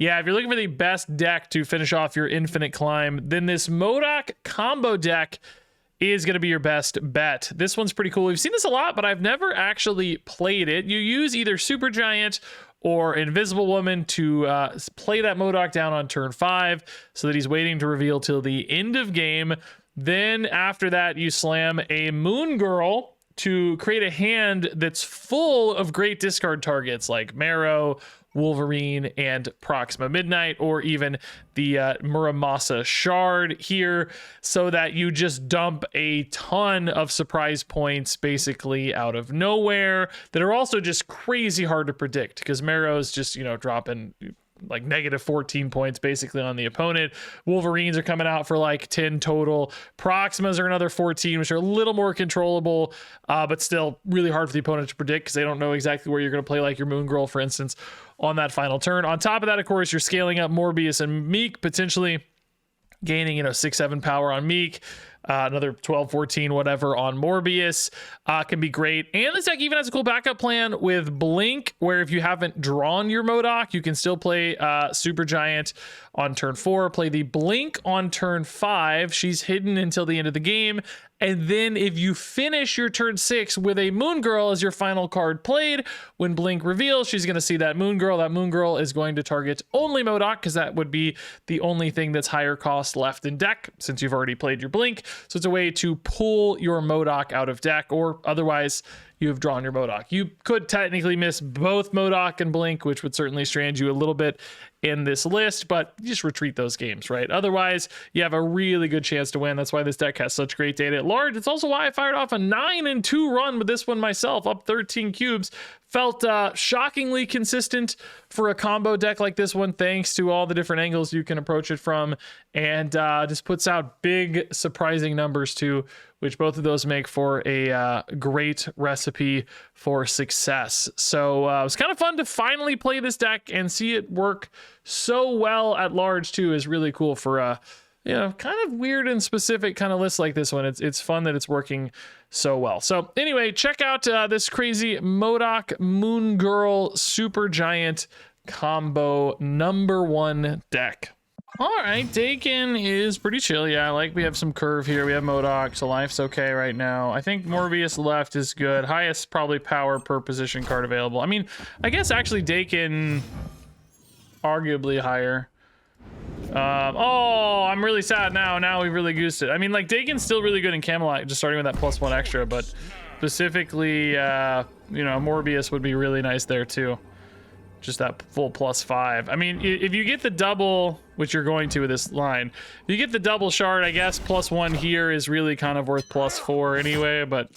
Yeah, if you're looking for the best deck to finish off your infinite climb, then this MODOK combo deck is going to be your best bet. This one's pretty cool. We've seen this a lot, but I've never actually played it. You use either Supergiant or Invisible Woman to play that MODOK down on turn 5 so that he's waiting to reveal till the end of game. Then after that, you slam a Moon Girl to create a hand that's full of great discard targets like Marrow, Wolverine, and Proxima Midnight, or even the Muramasa Shard here, so that you just dump a ton of surprise points basically out of nowhere that are also just crazy hard to predict because Marrow's just, you know, dropping like negative 14 points basically on the opponent. Wolverines are coming out for like 10 total. Proximas are another 14, which are a little more controllable, but still really hard for the opponent to predict because they don't know exactly where you're going to play, like your Moon Girl, for instance, on that final turn. On top of that, of course, you're scaling up Morbius and Meek, potentially gaining, you know, 6-7 power on Meek. Another 12, 14, whatever on Morbius can be great. And this deck even has a cool backup plan with Blink, where if you haven't drawn your MODOK, you can still play Supergiant on turn 4, play the Blink on turn 5. She's hidden until the end of the game. And then if you finish your turn 6 with a Moon Girl as your final card played, when Blink reveals, she's going to see that Moon Girl. That Moon Girl is going to target only MODOK because that would be the only thing that's higher cost left in deck since you've already played your Blink. So it's a way to pull your MODOK out of deck, or otherwise you have drawn your MODOK. You could technically miss both MODOK and Blink, which would certainly strand you a little bit in this list, but you just retreat those games, right? Otherwise, you have a really good chance to win. That's why this deck has such great data at large. It's also why I fired off a 9-2 run with this one myself, up 13 cubes. Felt shockingly consistent for a combo deck like this one, thanks to all the different angles you can approach it from, and just puts out big, surprising numbers too, which both of those make for a great recipe for success. So it was kind of fun to finally play this deck and see it work so well at large too. Is really cool for a, you know, kind of weird and specific kind of list like this one. It's fun that it's working so well. So anyway, check out this crazy MODOK Moon Girl Supergiant combo #1 deck. All right, Dakin is pretty chill. Yeah, like we have some curve here. We have MODOK, so life's okay right now. I think Morbius left is good. Highest probably power per position card available. I mean, I guess actually Dakin arguably higher. Oh, I'm really sad now. Now we've really goosed it. I mean, like, Dakin's still really good in Camelot, just starting with that +1 extra, but specifically, you know, Morbius would be really nice there too. Just that full +5. I mean, if you get the double, which you're going to with this line, if you get the double shard, I guess +1 here is really kind of worth +4 anyway, but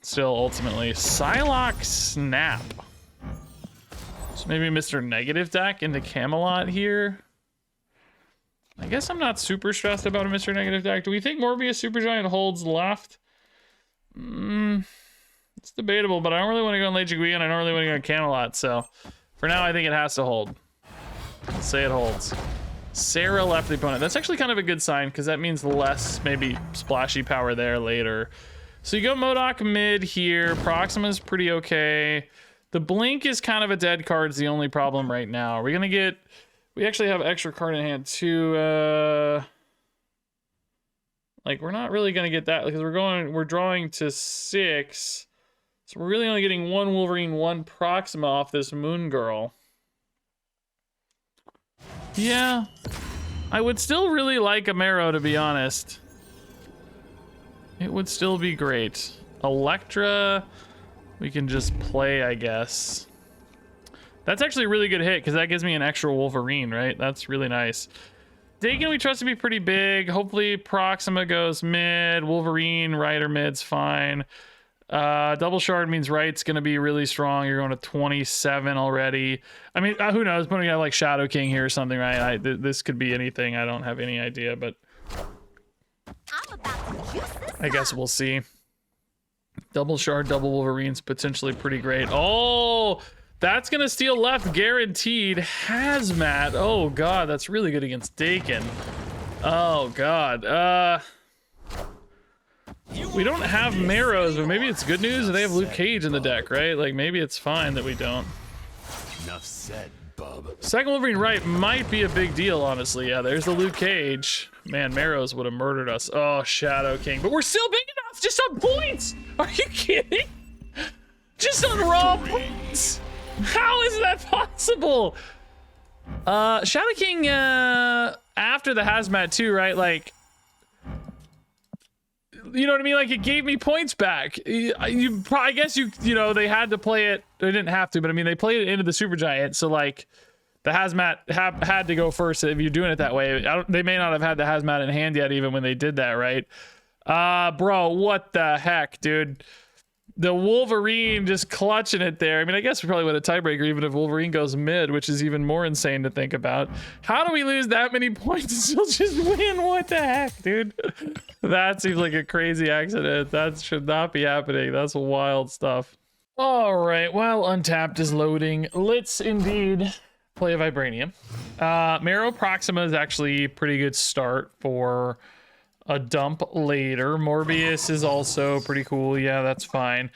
still ultimately. Psylocke Snap. So maybe Mr. Negative deck into Camelot here. I guess I'm not super stressed about a Mr. Negative deck. Do we think Morbius Supergiant holds left? It's debatable, but I don't really want to go on Late Jagui, and I don't really want to go on Camelot, so for now I think it has to hold. Let's say it holds. Sarah left the opponent. That's actually kind of a good sign, because that means less maybe splashy power there later. So you go MODOK mid here. Proxima's pretty okay. The Blink is kind of a dead card. It's the only problem right now. Are we gonna get... We actually have extra card in hand too. Like, we're not really gonna get that because we're drawing to 6. So we're really only getting 1 Wolverine, 1 Proxima off this Moon Girl. Yeah. I would still really like a Marrow, to be honest. It would still be great. Electra, we can just play, I guess. That's actually a really good hit because that gives me an extra Wolverine, right? That's really nice. Dakin we trust to be pretty big. Hopefully Proxima goes mid. Wolverine, right or mid's fine. Double shard means right's gonna be really strong. You're going to 27 already. I mean, who knows? Putting a guy like Shadow King here or something, right? This could be anything. I don't have any idea, but I guess we'll see. Double shard, double Wolverine's potentially pretty great. Oh, that's gonna steal left guaranteed. Hazmat. Oh god, that's really good against Dakin. Oh god. We don't have Marrows, but maybe it's good news that they have Luke Cage in the deck, right? Like, maybe it's fine that we don't. Enough said. Second Wolverine right might be a big deal, honestly. Yeah, there's the Luke Cage. Man, Marrows would have murdered us. Oh, Shadow King. But we're still big enough, just on points. Are you kidding? Just on raw points. How is that possible? Shadow King, after the hazmat too, right? Like, you know what I mean? Like, it gave me points back. I guess you know, they had to play it. They didn't have to, but I mean, they played it into the Supergiant. So like, the hazmat had to go first if you're doing it that way. They may not have had the hazmat in hand yet, even when they did that, right? Bro, what the heck, dude? The Wolverine just clutching it there. I mean, I guess we probably win a tiebreaker even if Wolverine goes mid, which is even more insane to think about. How do we lose that many points and still just win? What the heck, dude? That seems like a crazy accident. That should not be happening. That's wild stuff. All right, while Untapped is loading, let's indeed play a Vibranium. Marrow Proxima is actually a pretty good start for a dump later. Morbius is also pretty cool. Yeah, that's fine.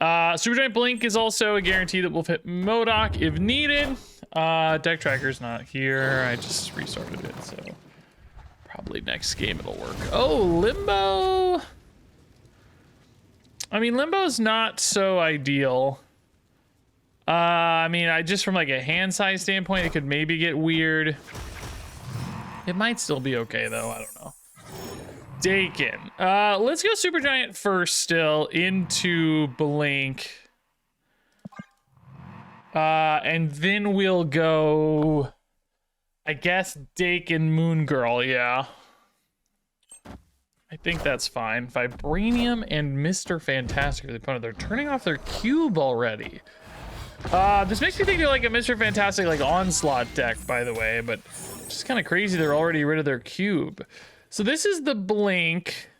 Supergiant Blink is also a guarantee that we'll hit MODOK if needed. Deck Tracker's not here. I just restarted it, so probably next game it'll work. Oh, Limbo. I mean, Limbo's not so ideal. I mean, just from like a hand size standpoint, it could maybe get weird. It might still be okay though. I don't know. Dakin. Let's go Supergiant first still into Blink. And then we'll go, I guess, Dakin Moon Girl, yeah. I think that's fine. Vibranium and Mr. Fantastic for the opponent. They're turning off their cube already. This makes me think they're like a Mr. Fantastic like onslaught deck, by the way, but it's just kind of crazy they're already rid of their cube. So this is the Blink.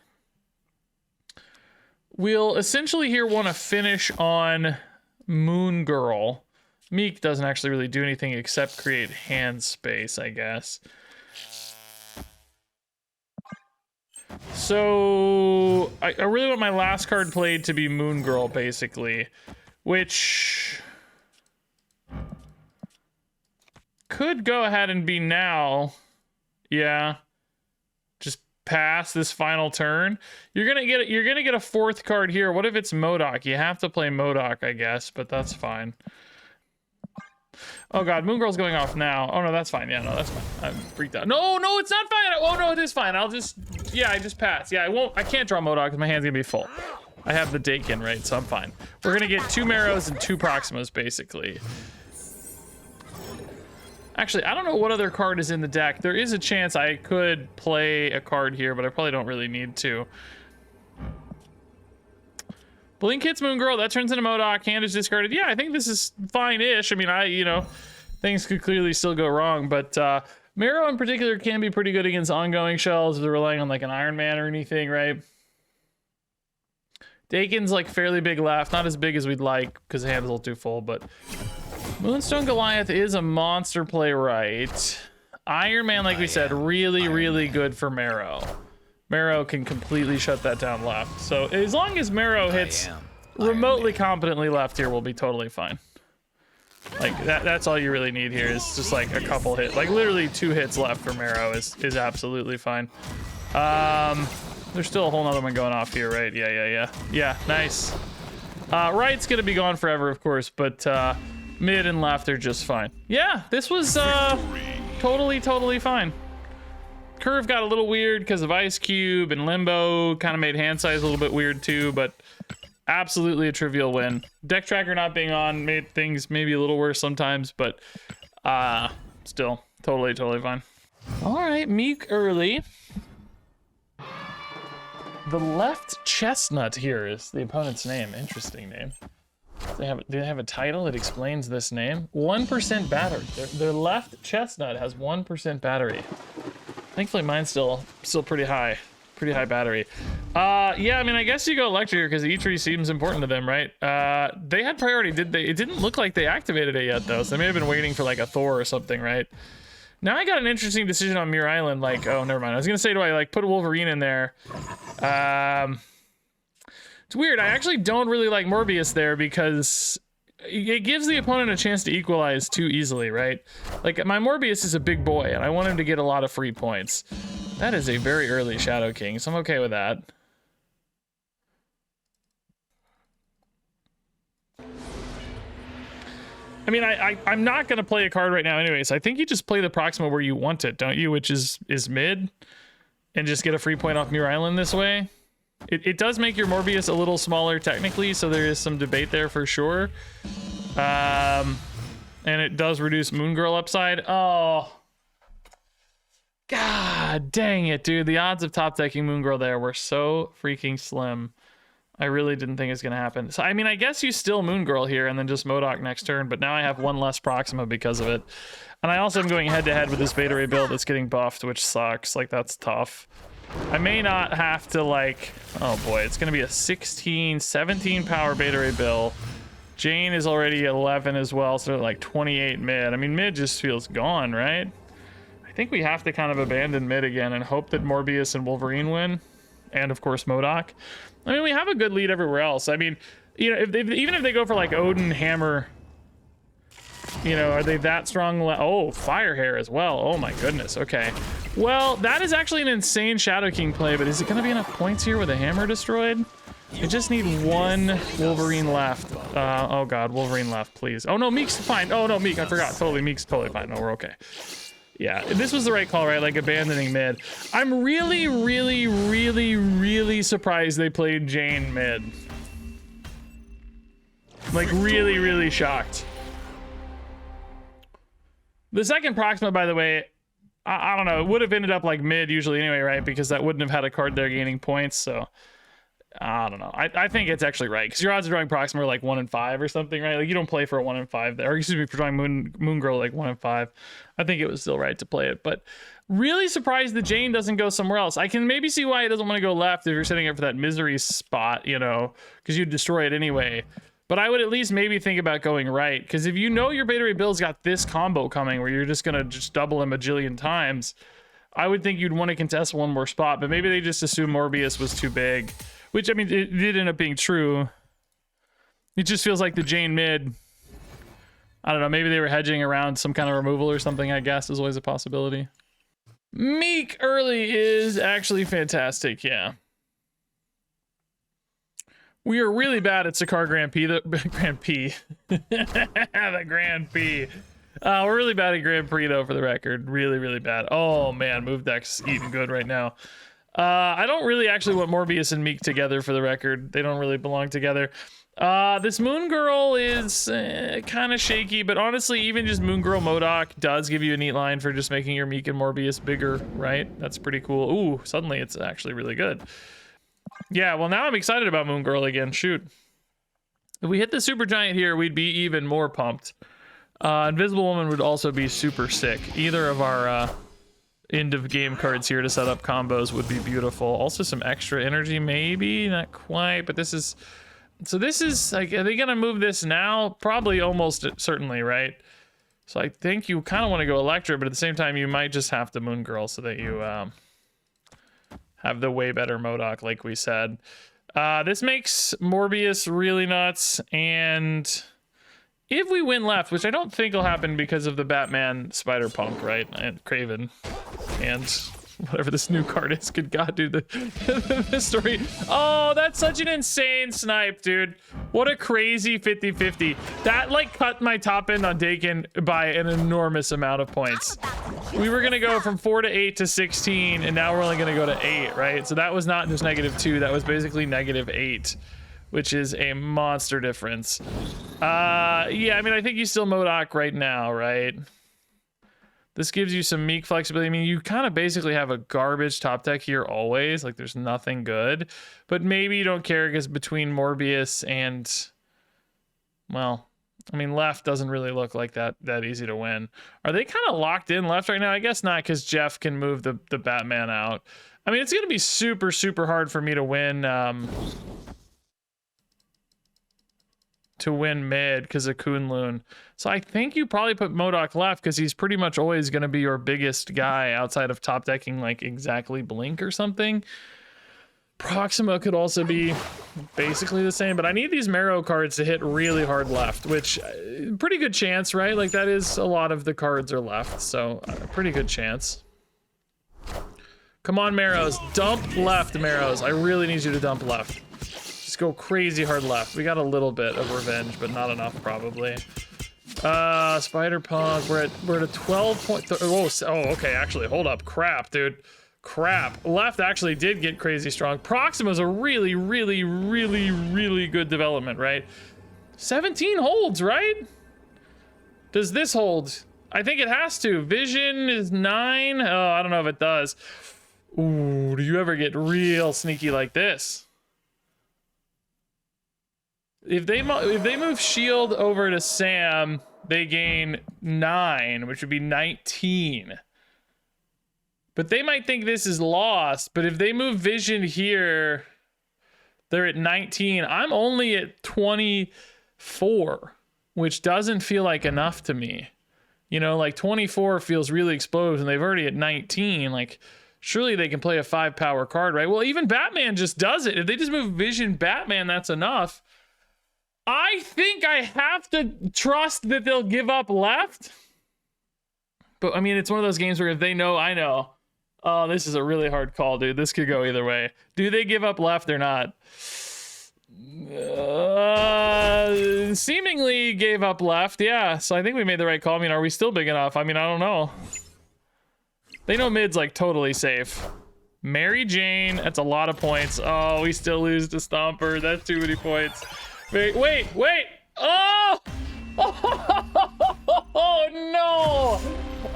We'll essentially here want to finish on Moon Girl. Meek doesn't actually really do anything except create hand space, I guess. So I really want my last card played to be Moon Girl, basically, which could go ahead and be now. Yeah. Just pass this final turn. You're gonna get a fourth card here. What if it's MODOK? You have to play MODOK, I guess, but that's fine. Oh god, Moon Girl's going off now. Oh no, that's fine. Yeah, no, that's fine. I'm freaked out. No, it's not fine. Oh no, it is fine. I just pass. Yeah, I can't draw MODOK because my hand's gonna be full. I have the Dakin, right? So I'm fine. We're gonna get 2 Marrows and 2 Proximas, basically. Actually, I don't know what other card is in the deck. There is a chance I could play a card here, but I probably don't really need to. Blink hits Moon Girl, that turns into MODOK, hand is discarded. Yeah, I think this is fine-ish. I mean, you know, things could clearly still go wrong, but Marrow in particular can be pretty good against ongoing shells if they're relying on like an Iron Man or anything, right? Dakin's like fairly big left, not as big as we'd like because the hand's a little too full, but Moonstone Goliath is a monster play, right? Iron Man, like we said, really, really good for Marrow. Marrow can completely shut that down left. So as long as Marrow hits remotely competently left here, we'll be totally fine. Like that's all you really need here is just like a couple hits. Like literally 2 hits left for Marrow is absolutely fine. There's still a whole nother one going off here, right? Yeah, nice. Right's gonna be gone forever, of course, but mid and left are just fine. Yeah, this was totally fine. Curve got a little weird because of Ice Cube, and Limbo kind of made hand size a little bit weird too, but absolutely a trivial win. Deck Tracker not being on made things maybe a little worse sometimes, but still totally fine. All right, Meek early. The Left Chestnut here is the opponent's name. Interesting name. Do they have a title that explains this name? 1% battery. Their Left Chestnut has 1% battery. Thankfully, mine's still pretty high battery. Yeah, I mean, I guess you go electric because E3 seems important to them, right? They had priority, did they? It didn't look like they activated it yet, though, so they may have been waiting for like a Thor or something, right? Now I got an interesting decision on Muir Island. Like, oh, never mind. I was gonna say, do I like put a Wolverine in there? It's weird. I actually don't really like Morbius there because it gives the opponent a chance to equalize too easily, right? Like, my Morbius is a big boy, and I want him to get a lot of free points. That is a very early Shadow King, so I'm okay with that. I mean, I'm not going to play a card right now anyways. I think you just play the Proxima where you want it, don't you? Which is mid, and just get a free point off Muir Island this way. It does make your Morbius a little smaller technically, so there is some debate there for sure. And it does reduce Moon Girl upside. Oh. God dang it, dude. The odds of top decking Moon Girl there were so freaking slim. I really didn't think it was going to happen. So, I mean, I guess you still Moon Girl here and then just MODOK next turn, but now I have one less Proxima because of it. And I also am going head-to-head with this Beta Ray build that's getting buffed, which sucks. Like, that's tough. I may not have to, like... Oh, boy. It's going to be a 16, 17 power Beta Ray build. Jane is already 11 as well, so like 28 mid. I mean, mid just feels gone, right? I think we have to kind of abandon mid again and hope that Morbius and Wolverine win. And, of course, MODOK. I mean, we have a good lead everywhere else. I mean, you know, even if they go for, like, Odin, Hammer, you know, are they that strong? Oh, Fire Hair as well. Oh, my goodness. Okay. Well, that is actually an insane Shadow King play, but is it going to be enough points here with a Hammer destroyed? I just need one Wolverine left. Oh, God. Wolverine left, please. Oh, no, Meek's fine. Oh, no, Meek. I forgot. Totally. Meek's totally fine. No, we're okay. Yeah, this was the right call, right? Like, abandoning mid. I'm really, really, really, really surprised they played Jane mid. Like, really, really shocked. The second Proxima, by the way, I don't know. It would have ended up, like, mid usually anyway, right? Because that wouldn't have had a card there gaining points, so... I don't know. I think it's actually right, because your odds of drawing Proxima are like 1 in 5 or something, right? Like, you don't play for a 1 in 5 there. Or, excuse me, for drawing Moon Girl like 1 in 5. I think it was still right to play it, but really surprised that Jane doesn't go somewhere else. I can maybe see why it doesn't want to go left if you're setting up for that misery spot, you know, because you'd destroy it anyway. But I would at least maybe think about going right, because if you know your Beta Ray build's got this combo coming where you're just going to just double him a jillion times, I would think you'd want to contest one more spot, but maybe they just assumed Morbius was too big. Which, I mean, it did end up being true. It just feels like the Jane mid... I don't know, maybe they were hedging around some kind of removal or something, I guess, is always a possibility. Meek early is actually fantastic, yeah. We are really bad at Sakar Grand P. The Grand P. The Grand P. We're really bad at Grand Prix, though, for the record. Really, really bad. Oh, man, move deck's eating good right now. I don't really actually want Morbius and Meek together, for the record. They don't really belong together. This Moon Girl is kind of shaky, but honestly, even just Moon Girl MODOK does give you a neat line for just making your Meek and Morbius bigger, right? That's pretty cool. Ooh, suddenly it's actually really good. Yeah, well, now I'm excited about Moon Girl again. Shoot. If we hit the Super Giant here, we'd be even more pumped. Invisible Woman would also be super sick. Either of our... end of game cards here to set up combos would be beautiful. Also some extra energy, maybe not quite, but this is, so this is like, are they gonna move this now? Probably, almost certainly, right? So I think you kind of want to go Electra, but at the same time you might just have to Moon Girl so that you have the way better MODOK, like we said. This makes Morbius really nuts, and if we win left, which I don't think will happen because of the Batman Spider-Punk, right? And Kraven. And whatever this new card is. Good God, dude. The story. Oh, that's such an insane snipe, dude. What a crazy 50-50. That, like, cut my top end on Dakin by an enormous amount of points. We were going to go from 4 to 8 to 16, and now we're only going to go to 8, right? So that was not just -2. That was basically -8. Which is a monster difference. Yeah, I mean, I think you still MODOK right now, right? This gives you some Meek flexibility. I mean, you kind of basically have a garbage top deck here always. Like, there's nothing good. But maybe you don't care because between Morbius and... Well, I mean, left doesn't really look like that easy to win. Are they kind of locked in left right now? I guess not, because Jeff can move the Batman out. I mean, it's going to be super, super hard for me to win... to win mid because of Kunlun. So I think you probably put MODOK left because he's pretty much always going to be your biggest guy outside of top decking like exactly Blink or something. Proxima could also be basically the same, but I need these Marrow cards to hit really hard left, which pretty good chance, right? Like that is a lot of the cards are left, so pretty good chance. Come on, Marrows, dump left, Marrows. I really need you to dump left. Just go crazy hard left. We got a little bit of revenge, but not enough probably. Spider Paws, we're at a 12 point, oh, okay, actually, hold up, crap, dude. Crap. Left actually did get crazy strong. Proxima's a really, really, really, really good development, right? 17 holds, right? Does this hold? I think it has to. Vision is 9. Oh, I don't know if it does. Ooh, do you ever get real sneaky like this? If they move shield over to Sam, they gain 9, which would be 19. But they might think this is lost, but if they move vision here, they're at 19. I'm only at 24, which doesn't feel like enough to me. You know, like 24 feels really exposed and they've already at 19. Like, surely they can play a 5 power card, right? Well, even Batman just does it. If they just move vision Batman, that's enough. I think I have to trust that they'll give up left. But I mean, it's one of those games where if they know, I know. Oh, this is a really hard call, dude. This could go either way. Do they give up left or not? Seemingly gave up left, yeah. So I think we made the right call. I mean, are we still big enough? I mean, I don't know. They know mid's like totally safe. Mary Jane, that's a lot of points. Oh, we still lose to Stomper. That's too many points. Wait. Oh! Oh no!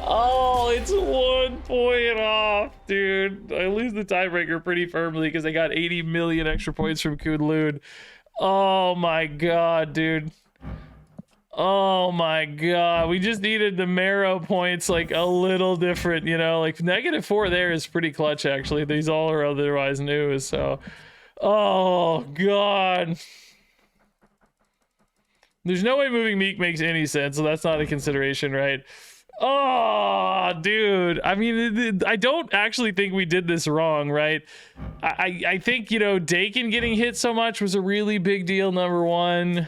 Oh, it's 1 point off, dude. I lose the tiebreaker pretty firmly because I got 80 million extra points from Kunlun. Oh my god, dude. Oh my god. We just needed the Marrow points like a little different, you know? Like -4 there is pretty clutch, actually. These all are otherwise new, so... Oh god. There's no way moving Meek makes any sense, so that's not a consideration, right? Oh, dude. I mean, I don't actually think we did this wrong, right? I think, you know, Dakin getting hit so much was a really big deal, number one.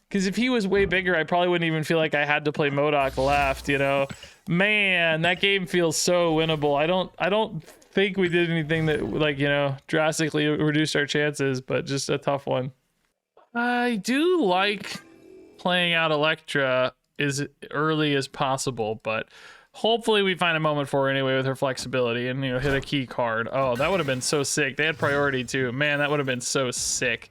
Because if he was way bigger, I probably wouldn't even feel like I had to play MODOK left, you know? Man, that game feels so winnable. I don't think we did anything that, like, you know, drastically reduced our chances, but just a tough one. I do like playing out Electra as early as possible, but hopefully we find a moment for her anyway with her flexibility and, you know, hit a key card. Oh, that would have been so sick. They had priority too. Man, that would have been so sick.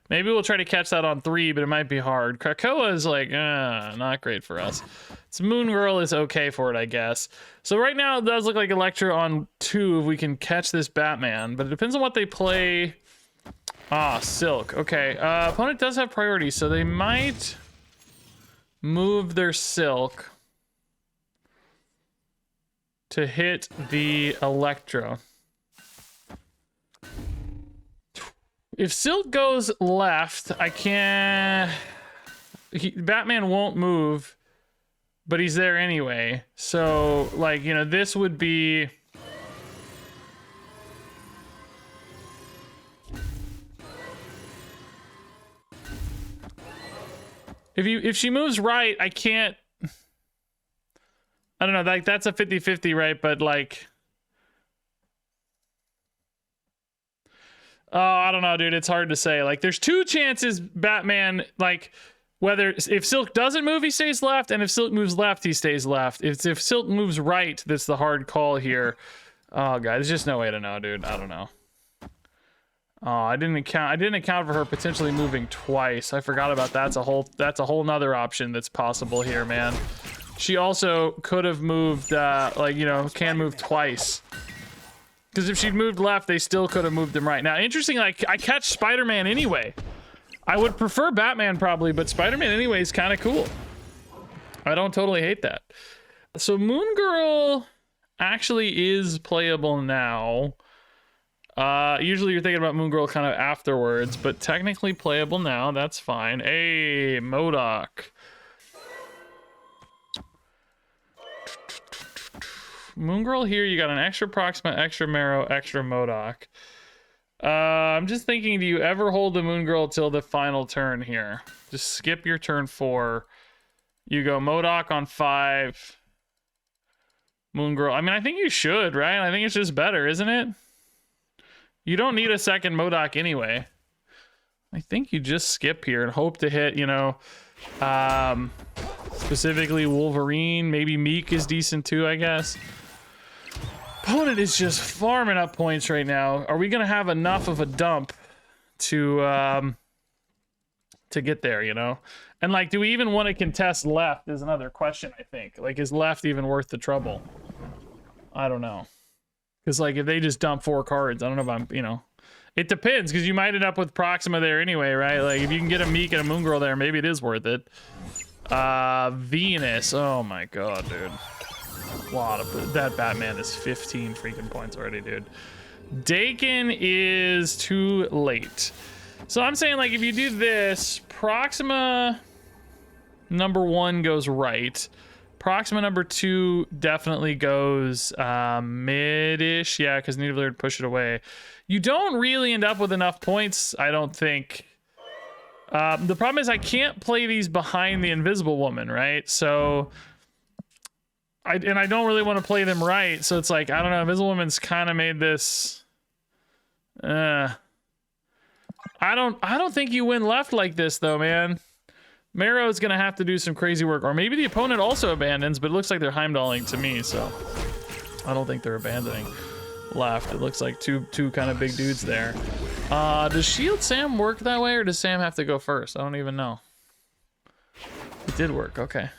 Maybe we'll try to catch that on 3, but it might be hard. Krakoa is like, not great for us. So Moon Girl is okay for it, I guess. So right now it does look like Electra on 2 if we can catch this Batman, but it depends on what they play. Ah, Silk. Okay, opponent does have priority, so they might move their Silk to hit the Electro. If Silk goes left, I can't... Batman won't move, but he's there anyway. So, like, you know, this would be... If she moves right, I can't... I don't know, like, that's a 50-50, right? But, like... Oh, I don't know, dude. It's hard to say. Like, there's 2 chances Batman, like, whether... If Silk doesn't move, he stays left, and if Silk moves left, he stays left. If Silk moves right, that's the hard call here. Oh, God, there's just no way to know, dude. I don't know. Oh, I didn't account for her potentially moving twice. I forgot about that. That's a whole nother option that's possible here, man. She also could have moved, like, you know, can move twice. Because if she'd moved left, they still could have moved him right. Now, interesting, like, I catch Spider-Man anyway. I would prefer Batman probably, but Spider-Man anyway is kind of cool. I don't totally hate that. So Moon Girl actually is playable now. Usually you're thinking about Moon Girl kind of afterwards, but technically playable now. That's fine. Hey, MODOK. Moon Girl here, you got an extra Proxima, extra Marrow, extra MODOK. I'm just thinking, do you ever hold the Moon Girl till the final turn here? Just skip your turn 4. You go Modok on 5. Moon Girl. I mean, I think you should, right? I think it's just better, isn't it? You don't need a second Modok anyway. I think you just skip here and hope to hit, you know, specifically Wolverine. Maybe Meek is decent too, I guess. Opponent is just farming up points right now. Are we gonna have enough of a dump to get there, you know? And like, do we even want to contest left is another question, I think. Like, is left even worth the trouble? I don't know. Because like, if they just dump 4 cards, I don't know if I'm, you know. It depends, because you might end up with Proxima there anyway, right? Like, if you can get a Meek and a Moon Girl there, maybe it is worth it. Venus. Oh my god, dude. A lot of that Batman is 15 freaking points already, dude. Dakin is too late. So I'm saying, like, if you do this, Proxima number 1 goes right. Proxima number 2 definitely goes mid-ish. Yeah, because Nidavellir would push it away. You don't really end up with enough points, I don't think. The problem is I can't play these behind the Invisible Woman, right? So I don't really want to play them right. So it's like, I don't know, Invisible Woman's kind of made this. I don't think you win left like this though, man. Marrow's gonna have to do some crazy work, or maybe the opponent also abandons, but it looks like they're Heimdalling to me, so I don't think they're abandoning left. It looks like two kind of big dudes there. Does Shield Sam work that way, or does Sam have to go first? I don't even know. It did work, okay.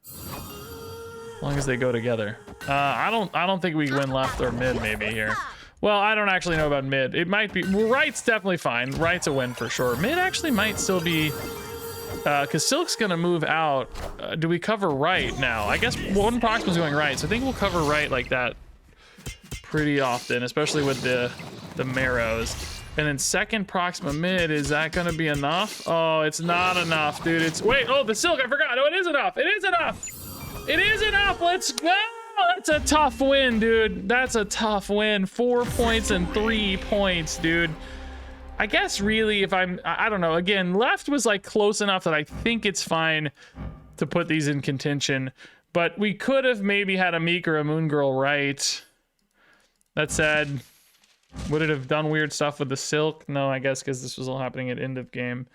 As long as they go together. I don't think we win left or mid maybe here. Well, I don't actually know about mid. It might be, well, right's definitely fine. Right's a win for sure. Mid actually might still be, because Silk's gonna move out. Do we cover right now? I guess one Proxima's going right, so I think we'll cover right like that pretty often, especially with the Marrows. And then second Proxima mid, is that gonna be enough? Oh, it's not enough, dude. It's, wait, oh, the Silk, I forgot. Oh, it is enough. It is enough. It is enough. Let's go. That's a tough win, dude. That's a tough win. 4 points and 3 points, dude. I guess really, if I don't know, again, left was like close enough that I think it's fine to put these in contention, but we could have maybe had a Meek or a Moon Girl right. That said, would it have done weird stuff with the Silk? No, I guess because this was all happening at end of game.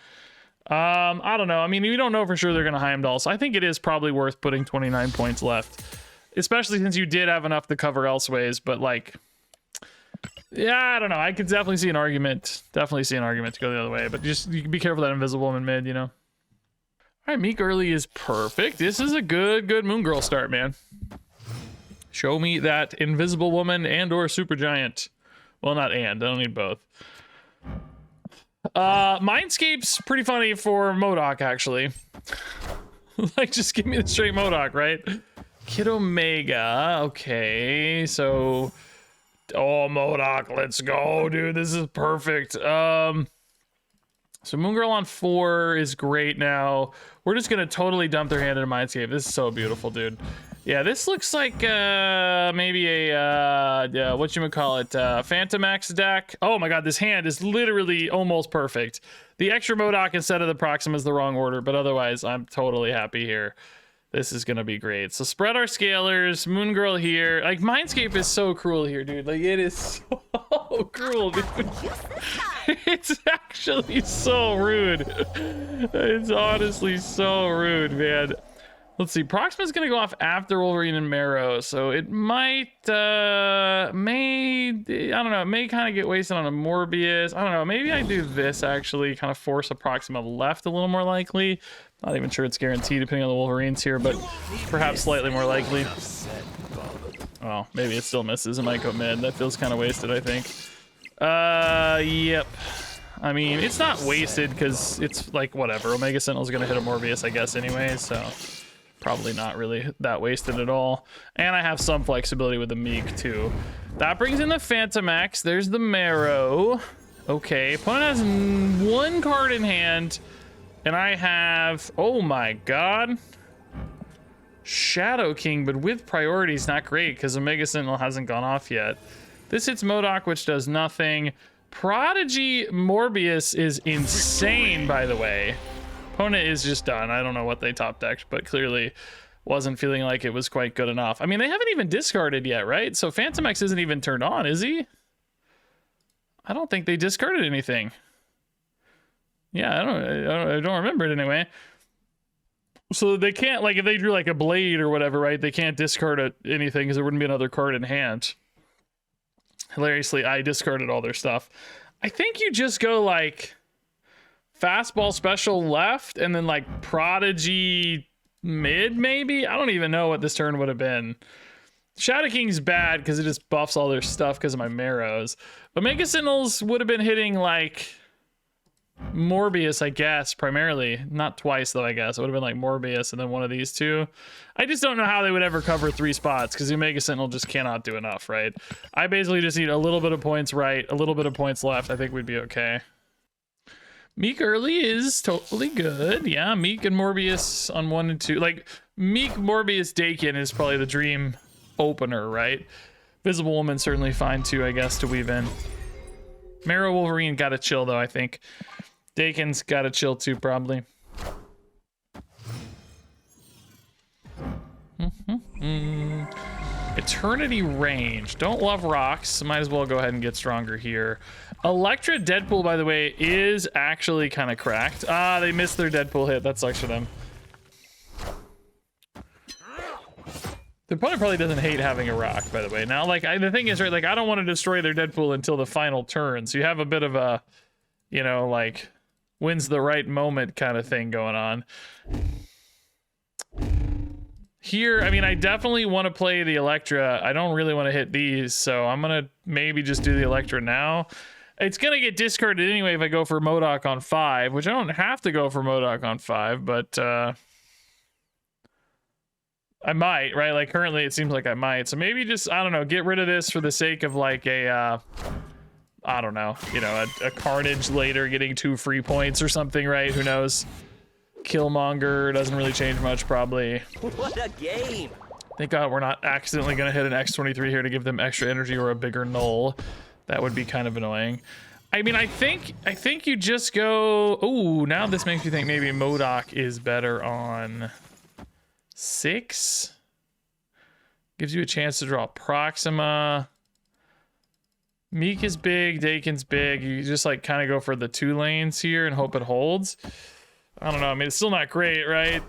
I don't know. I mean, we don't know for sure they're going to Heimdall, so I think it is probably worth putting 29 points left, especially since you did have enough to cover elseways, but like, yeah, I don't know. I could definitely see an argument. Definitely see an argument to go the other way, but just you can be careful that Invisible Woman mid, you know. All right, Meek early is perfect. This is a good Moon Girl start, man. Show me that Invisible Woman and or Supergiant. Well, not and. I don't need both. Mindscape's pretty funny for MODOK, actually. Like, just give me the straight MODOK, right? Kid Omega. Okay, so... Oh, MODOK, let's go, dude. This is perfect. So Moon Girl on 4 is great now. We're just gonna totally dump their hand into Mindscape. This is so beautiful, dude. Yeah, this looks like maybe a whatchamacallit, Phantomax deck. Oh my god, this hand is literally almost perfect. The extra MODOK instead of the Proxima is the wrong order, but otherwise I'm totally happy here. This is gonna be great. So spread our scalers, Moon Girl here. Like, Mindscape is so cruel here, dude. Like, it is so cruel, dude. It's actually so rude. It's honestly so rude, man. Let's see, Proxima's gonna go off after Wolverine and Marrow, so it might, I don't know, it may kind of get wasted on a Morbius. I don't know, maybe I do this actually, kind of force a Proxima left a little more likely. Not even sure it's guaranteed depending on the Wolverines here, but perhaps slightly more likely. Oh, maybe it still misses. It might go mid. That feels kind of wasted, I think. Yep. I mean, it's not wasted because it's like, whatever. Omega Sentinel's gonna hit a Morbius, I guess, anyway, so probably not really that wasted at all. And I have some flexibility with the Meek, too. That brings in the Phantomax. There's the Marrow. Okay, opponent has 1 card in hand. And I have, oh my god, Shadow King, but with priority is not great because Omega Sentinel hasn't gone off yet. This hits MODOK, which does nothing. Prodigy Morbius is insane, by the way. Opponent is just done. I don't know what they top decked, but clearly wasn't feeling like it was quite good enough. I mean, they haven't even discarded yet, right? So Phantom X isn't even turned on, is he? I don't think they discarded anything. Yeah, I don't remember it anyway. So they can't, like, if they drew like a blade or whatever, right? They can't discard anything because there wouldn't be another card in hand. Hilariously, I discarded all their stuff. I think you just go like fastball special left and then like Prodigy mid, maybe? I don't even know what this turn would have been. Shadow King's bad because it just buffs all their stuff because of my Marrows. But Mega Sentinels would have been hitting like Morbius, I guess, primarily. Not twice, though, I guess. It would have been like Morbius and then one of these two. I just don't know how they would ever cover 3 spots because the Mega Sentinel just cannot do enough, right? I basically just need a little bit of points right, a little bit of points left. I think we'd be okay. Meek early is totally good. Yeah, Meek and Morbius on 1 and 2. Like, Meek, Morbius, Dakin is probably the dream opener, right? Visible Woman certainly fine too, I guess, to weave in. Marrow Wolverine gotta chill though, I think. Dakin's gotta chill too, probably. Eternity Range. Don't love rocks. Might as well go ahead and get stronger here. Electra Deadpool, by the way, is actually kind of cracked. Ah, they missed their Deadpool hit. That sucks for them. The opponent probably doesn't hate having a rock, by the way. Now, like, the thing is, right, like, I don't want to destroy their Deadpool until the final turn. So you have a bit of a, you know, like, when's the right moment kind of thing going on. Here, I mean, I definitely want to play the Electra. I don't really want to hit these, so I'm going to maybe just do the Electra now. It's going to get discarded anyway if I go for MODOK on 5, which I don't have to go for MODOK on 5, but I might, right? Like, currently it seems like I might. So maybe just, I don't know, get rid of this for the sake of like a, I don't know, you know, a Carnage later getting 2 free points or something, right? Who knows? Killmonger doesn't really change much, probably. What a game! Thank God we're not accidentally going to hit an X23 here to give them extra energy or a bigger null. That would be kind of annoying. I mean, I think you just go... Oh, now this makes me think maybe MODOK is better on 6. Gives you a chance to draw Proxima. Meek is big, Dakin's big. You just like kind of go for the 2 lanes here and hope it holds. I don't know. I mean, it's still not great, right?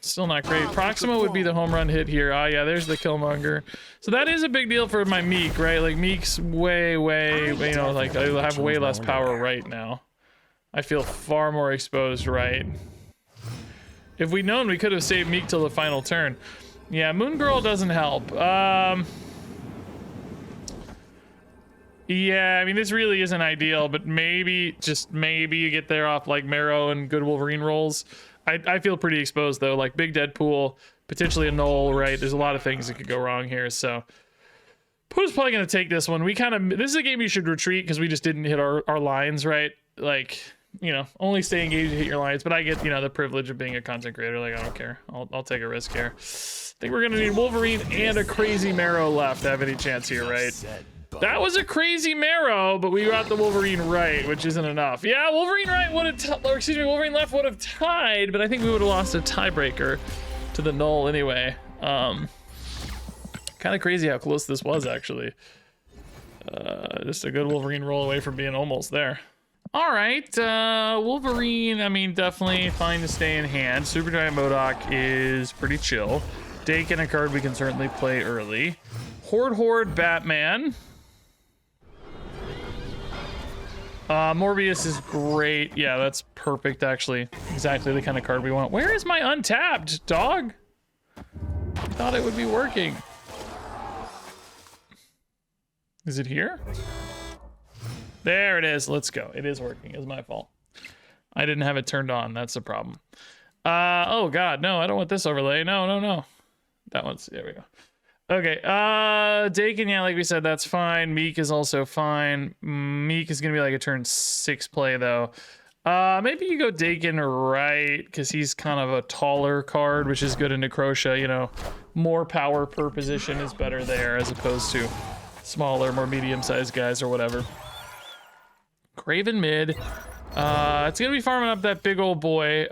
Still not great. Proxima would be the home run hit here. Oh, yeah, there's the Killmonger. So that is a big deal for my Meek, right? Like, Meek's way, you know, like, I have way less power right now. I feel far more exposed, right? If we'd known, we could have saved Meek till the final turn. Yeah, Moon Girl doesn't help. Yeah, I mean, this really isn't ideal, but maybe, just maybe you get there off like Marrow and good Wolverine rolls. I feel pretty exposed though, like big Deadpool, potentially a null, right? There's a lot of things that could go wrong here, so. Pooh's probably gonna take this one. This is a game you should retreat because we just didn't hit our lines, right? Like, you know, only stay engaged to hit your lines, but I get, you know, the privilege of being a content creator, like I don't care. I'll take a risk here. I think we're gonna need Wolverine and a crazy Marrow left to have any chance here, right? That was a crazy Marrow, but we got the Wolverine right, which isn't enough. Yeah, Wolverine right would have, or excuse me, Wolverine left would have tied, but I think we would have lost a tiebreaker to the null anyway. Kind of crazy how close this was, actually. Just a good Wolverine roll away from being almost there. All right, Wolverine, I mean, definitely fine to stay in hand. Supergiant MODOK is pretty chill. Dakin, a card we can certainly play early. Horde Batman. Morbius is great. Yeah, that's perfect, actually. Exactly the kind of card we want. Where is my untapped, dog? I thought it would be working. Is it here? There it is. Let's go. It is working. It's my fault. I didn't have it turned on. That's the problem. Oh, God. No, I don't want this overlay. No. That one's... There we go. Okay, Dakin, yeah, like we said, that's fine. Meek is also fine. Meek is gonna be like a turn 6 play, though. Maybe you go Dakin right, because he's kind of a taller card, which is good in Necrotia, you know. More power per position is better there, as opposed to smaller, more medium-sized guys or whatever. Craven mid. It's gonna be farming up that big old boy.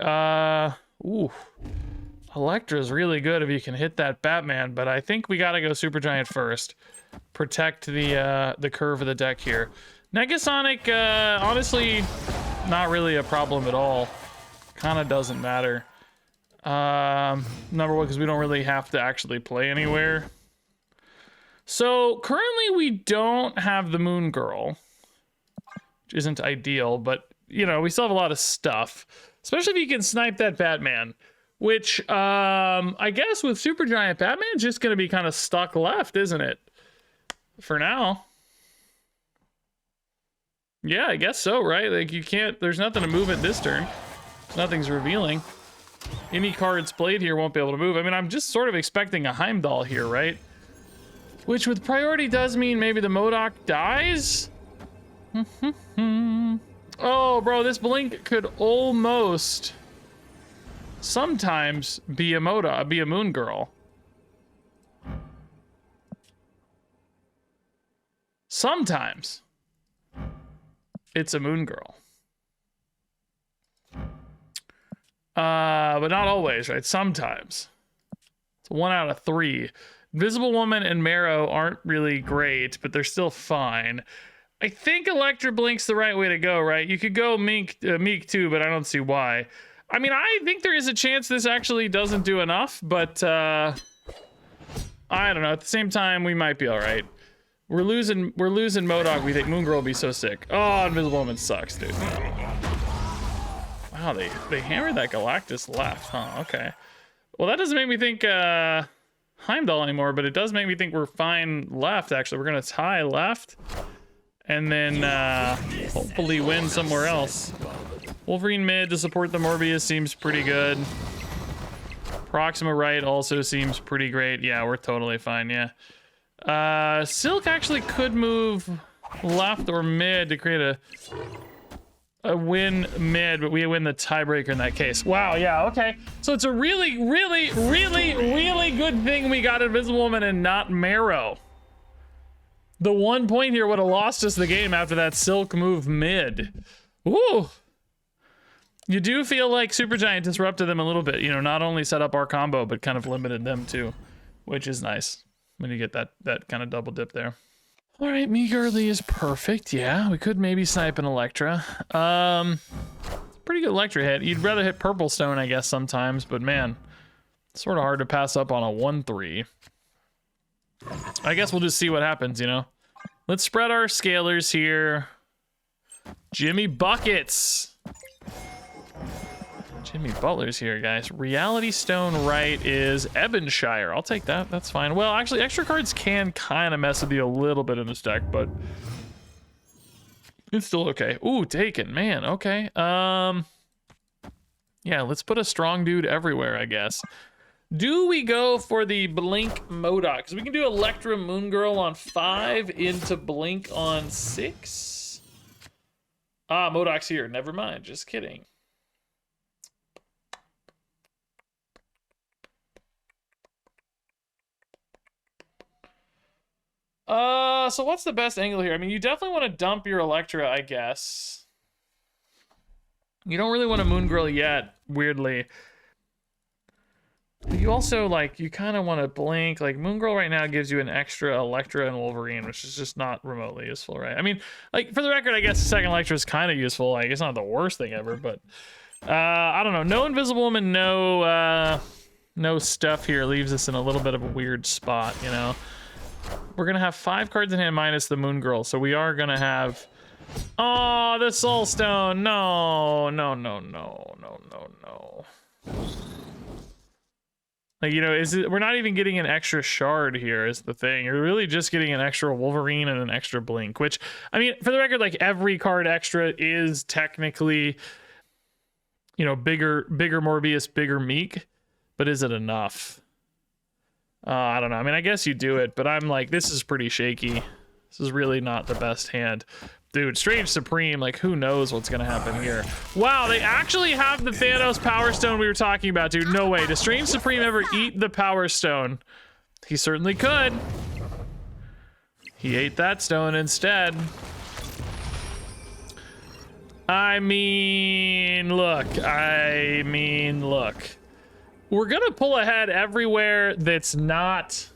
Ooh. Electra's really good if you can hit that Batman, but I think we gotta go Supergiant first. Protect the curve of the deck here. Negasonic, honestly, not really a problem at all. Kind of doesn't matter. Number one, because we don't really have to actually play anywhere. So currently we don't have the Moon Girl, which isn't ideal, but you know, we still have a lot of stuff, especially if you can snipe that Batman, which I guess with Supergiant Batman is just going to be kind of stuck left, isn't it? For now. Yeah, I guess so, right? Like you can't, there's nothing to move it this turn. Nothing's revealing. Any cards played here won't be able to move. I mean, I'm just sort of expecting a Heimdall here, right? Which with priority does mean maybe the MODOK dies? Oh, bro, this blink could almost sometimes be a Moon Girl. Sometimes it's a Moon Girl. But not always, right? Sometimes. It's 1 out of 3. Invisible Woman and Marrow aren't really great, but they're still fine. I think Electra Blink's the right way to go, right? You could go Meek too, but I don't see why. I mean, I think there is a chance this actually doesn't do enough, but I don't know. At the same time, we might be all right. We're losing MODOK. We think Moon Girl will be so sick. Oh, Invisible Woman sucks, dude. Wow, they hammered that Galactus left, huh? Okay. Well, that doesn't make me think Heimdall anymore, but it does make me think we're fine left, actually. We're going to tie left and then hopefully win somewhere else. Wolverine mid to support the Morbius seems pretty good. Proxima right also seems pretty great. Yeah, we're totally fine, yeah. Silk actually could move left or mid to create a win mid, but we win the tiebreaker in that case. Wow, yeah, okay. So it's a really, really, really, really good thing we got Invisible Woman and not Marrow. The 1 point here would have lost us the game after that Silk move mid. Ooh. You do feel like Supergiant disrupted them a little bit, you know, not only set up our combo, but kind of limited them too, which is nice when you get that kind of double dip there. All right, Meek early is perfect. Yeah, we could maybe snipe an Electra. Pretty good Electra hit. You'd rather hit Purple Stone, I guess, sometimes, but man, it's sort of hard to pass up on a 1-3. I guess we'll just see what happens, you know? Let's spread our scalers here. Jimmy Buckets. Jimmy Butler's here, guys. Reality Stone right is Ebonshire. I'll take that. That's fine. Well, actually, extra cards can kind of mess with you a little bit in this deck, but it's still okay. Ooh, taken, man. Okay. Yeah, let's put a strong dude everywhere, I guess. Do we go for the Blink MODOK? Because we can do Electra Moon Girl on 5 into Blink on 6. Ah, MODOK's here. Never mind. Just kidding. So what's the best angle here? I mean, you definitely want to dump your Electra, I guess. You don't really want a Moon Girl yet, weirdly. But you also, like, you kind of want to blink. Like, Moon Girl right now gives you an extra Electra and Wolverine, which is just not remotely useful, right? I mean, like, for the record, I guess the second Electra is kind of useful. Like, it's not the worst thing ever, but I don't know. No Invisible Woman, no stuff here leaves us in a little bit of a weird spot, you know? We're going to have 5 cards in hand minus the Moon Girl, so we are going to have... Oh, the Soul Stone! No, no, no, no, no, no, no. Like, you know, we're not even getting an extra shard here is the thing. You're really just getting an extra Wolverine and an extra Blink, which, I mean, for the record, like, every card extra is technically, you know, bigger Morbius, bigger Meek, but is it enough? I don't know. I mean, I guess you do it, but I'm like, this is pretty shaky. This is really not the best hand. Dude, Strange Supreme, like, who knows what's gonna happen here. Wow, they actually have the Thanos Power Stone we were talking about, dude. No way. Does Strange Supreme ever eat the Power Stone? He certainly could. He ate that stone instead. I mean, look. We're gonna pull ahead everywhere that's not...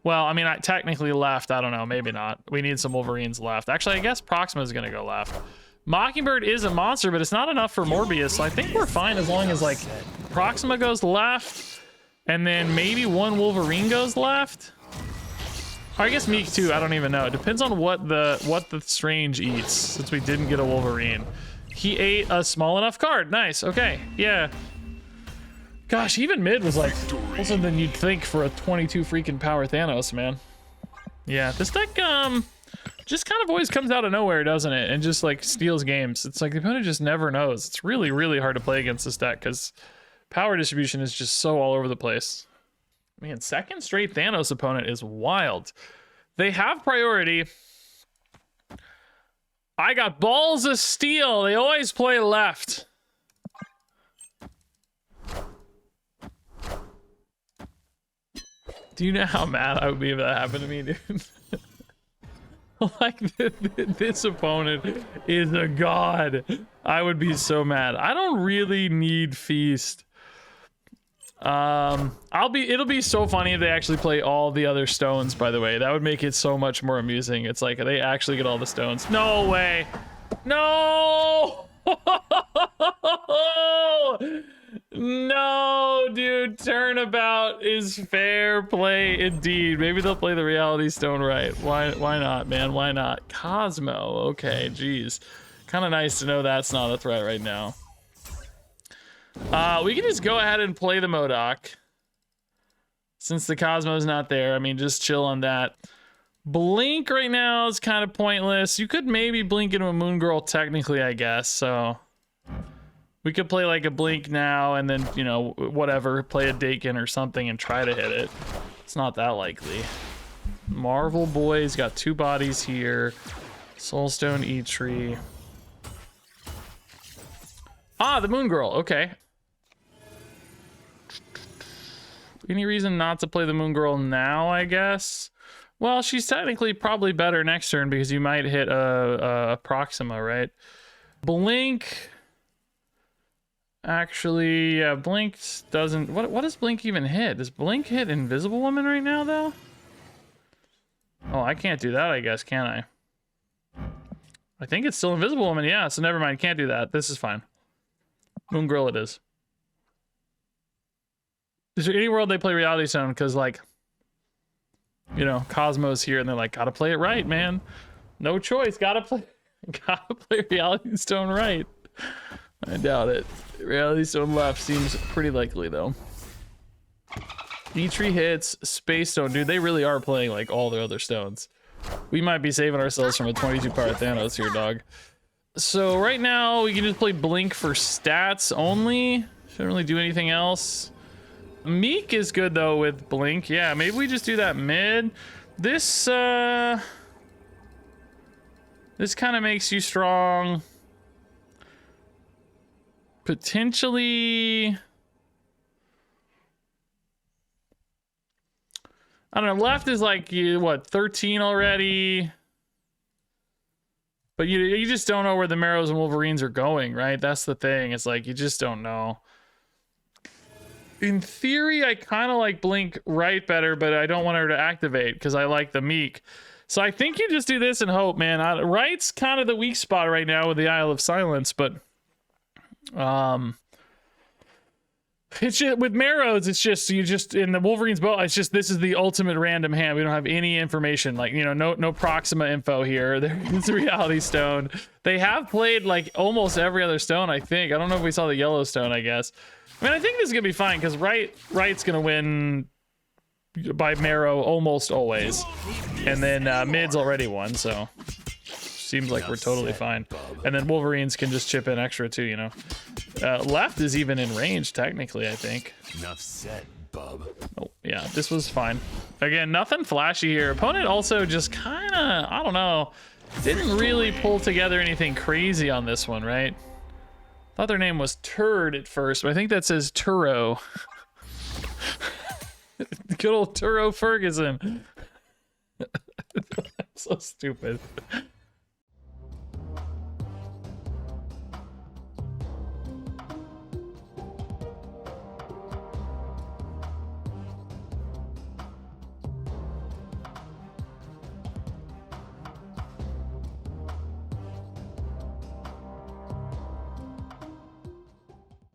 Well, I mean, technically left. I don't know. Maybe not. We need some Wolverines left. Actually, I guess Proxima is going to go left. Mockingbird is a monster, but it's not enough for Morbius. So I think we're fine as long as, like, Proxima goes left, and then maybe one Wolverine goes left. Or I guess Meek, too. I don't even know. It depends on what the Strange eats, since we didn't get a Wolverine. He ate a small enough card. Nice. Okay. Yeah. Gosh, even mid was like closer than you'd think for a 22 freaking power Thanos, man. Yeah, this deck just kind of always comes out of nowhere, doesn't it? And just like steals games. It's like the opponent just never knows. It's really, really hard to play against this deck because power distribution is just so all over the place. Man, second straight Thanos opponent is wild. They have priority. I got balls of steel. They always play left. Do you know how mad I would be if that happened to me, dude? Like, this opponent is a god. I would be so mad. I don't really need Feast. It'll be so funny if they actually play all the other stones, by the way. That would make it so much more amusing. It's like, they actually get all the stones. No way. No! No, dude, turnabout is fair play indeed. Maybe they'll play the reality stone right. Why not, man? Why not? Cosmo, okay, geez. Kind of nice to know that's not a threat right now. We can just go ahead and play the MODOK. Since the Cosmo's not there, I mean, just chill on that. Blink right now is kind of pointless. You could maybe blink into a Moon Girl technically, I guess, so... We could play like a Blink now and then, you know, whatever, play a Dakin or something and try to hit it. It's not that likely. Marvel Boy's got two bodies here. Soulstone E-Tree. Ah, the Moon Girl, okay. Any reason not to play the Moon Girl now, I guess? Well, she's technically probably better next turn because you might hit a Proxima, right? Blink... Actually, yeah, Blink doesn't... What does Blink even hit? Does Blink hit Invisible Woman right now, though? Oh, I can't do that, I guess, can I? I think it's still Invisible Woman, yeah, so never mind, can't do that. This is fine. Moon Girl it is. Is there any world they play Reality Stone? Because, like, you know, Cosmo's here, and they're like, gotta play it right, man. No choice, gotta play Reality Stone right. I doubt it. Reality Stone left seems pretty likely, though. E-Tree hits, Space Stone. Dude, they really are playing, like, all their other stones. We might be saving ourselves from a 22-power Thanos here, dog. So, right now, we can just play Blink for stats only. Shouldn't really do anything else. Meek is good, though, with Blink. Yeah, maybe we just do that mid. This kind of makes you strong. Potentially, I don't know, left is like, what, 13 already? But you just don't know where the Marrows and Wolverines are going, right? That's the thing. It's like, you just don't know. In theory, I kind of like Blink right better, but I don't want her to activate because I like the Meek. So I think you just do this and hope, man. Right's kind of the weak spot right now with the Isle of Silence, but... it's just with Marrows, it's just you just in the Wolverine's bow, it's just this is the ultimate random hand. We don't have any information, like, you know, no Proxima info here. There's a Reality Stone. They have played like almost every other stone, I think. I don't know if we saw the Yellowstone, I guess. I mean, I think this is gonna be fine because Right's gonna win by Marrow almost always, and then mid's already won, so seems like we're totally fine. And then Wolverines can just chip in extra too, you know. Left is even in range technically, I think. Enough said, bub. Oh yeah, this was fine. Again, nothing flashy here. Opponent also just kind of, I don't know, didn't really pull together anything crazy on this one, right? Thought their name was Turd at first, but I think that says Turo. Good old Turo Ferguson. So stupid.